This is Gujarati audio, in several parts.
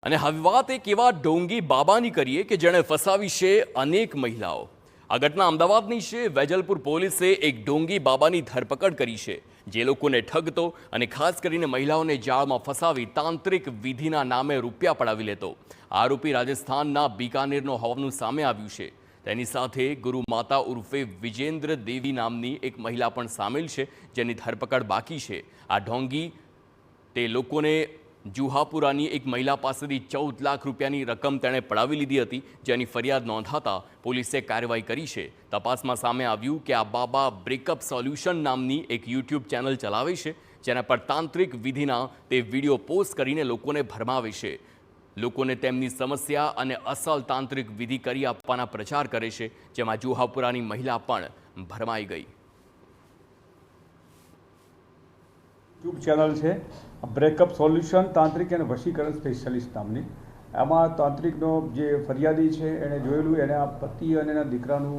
અને હવે વાત એક એવા ઢોંગી બાબાની કરીએ કે જેણે ફસાવી છે અનેક મહિલાઓ। આ ઘટના અમદાવાદની છે। વેજલપુર પોલીસે એક ઢોંગી બાબાની ધરપકડ કરી છે, જે લોકોને ઠગતો અને ખાસ કરીને મહિલાઓને જાળમાં ફસાવી તાંત્રિક વિધિના નામે રૂપિયા પડાવી લેતો। આરોપી રાજસ્થાનના બીકાનેરનો હોવાનું સામે આવ્યું છે। તેની સાથે ગુરુ માતા ઉર્ફે વિજેન્દ્ર દેવી નામની એક મહિલા પણ સામેલ છે, જેની ધરપકડ બાકી છે। આ ઢોંગી તે લોકોને જુહાપુરાની એક મહિલા પાસેથી 14 લાખ રૂપિયાની રકમ તેણે પડાવી લીધી હતી, જેની ફરિયાદ નોંધાતા પોલીસે કાર્યવાહી કરી છે। તપાસમાં સામે આવ્યું કે આ બાબા બ્રેકઅપ સોલ્યુશન નામની એક યુટ્યુબ ચેનલ ચલાવે છે, જેના પર તાંત્રિક વિધિના તે વિડીયો પોસ્ટ કરીને લોકોને ભરમાવે છે। લોકોને તેમની સમસ્યા અને અસલ તાંત્રિક વિધિ કરી આપવાના પ્રચાર કરે છે, જેમાં જુહાપુરાની મહિલા પણ ભરમાઈ ગઈ। યુટ્યુબ ચેનલ છે બ્રેકઅપ સોલ્યુશન તાંત્રિક અને વશીકરણ સ્પેશિયાલિસ્ટ નામની। આમાં તાંત્રિકનો જે ફરિયાદી છે એણે જોયેલું, એને આ પતિ અને એના દીકરાનું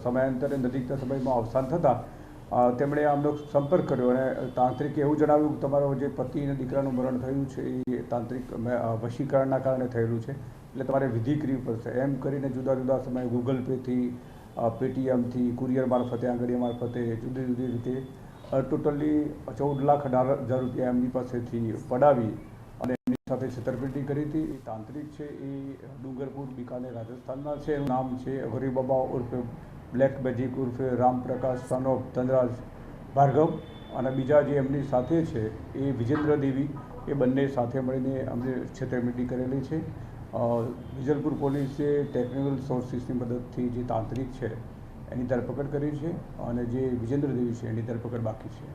સમયાંતરે નજીકના સમયમાં અવસાન થતાં તેમણે આમનો સંપર્ક કર્યો અને તાંત્રિકે એવું જણાવ્યું કે તમારો જે પતિ અને દીકરાનું મરણ થયું છે એ તાંત્રિક વશીકરણના કારણે થયેલું છે, એટલે તમારે વિધિ કરવી પડશે એમ કરીને જુદા જુદા સમયે ગૂગલ પેથી, પેટીએમથી, કુરિયર મારફતે, આંગળીયા મારફતે જુદી જુદી રીતે ટોટલી 14,18,000 રૂપિયા એમની પાસેથી પડાવી અને એમની સાથે છેતરપિંડી કરી હતી। એ તાંત્રિક છે એ ડુંગરપુર બીકાનેર રાજસ્થાનના છે। એનું નામ છે હરી બાબા ઉર્ફે બ્લેક મેજિક ઉર્ફે રામપ્રકાશ સન ઓફ ધનરાજ ભાર્ગવ, અને બીજા જે એમની સાથે છે એ વિજેન્દ્ર દેવી। એ બંને સાથે મળીને અમને છેતરપિંડી કરેલી છે। વિજલપુર પોલીસે ટેકનિકલ સોર્સિસની મદદથી જે તાંત્રિક છે એની ધરપકડ કરી છે અને જે વિજેન્દ્ર દેવી છે એની ધરપકડ બાકી છે।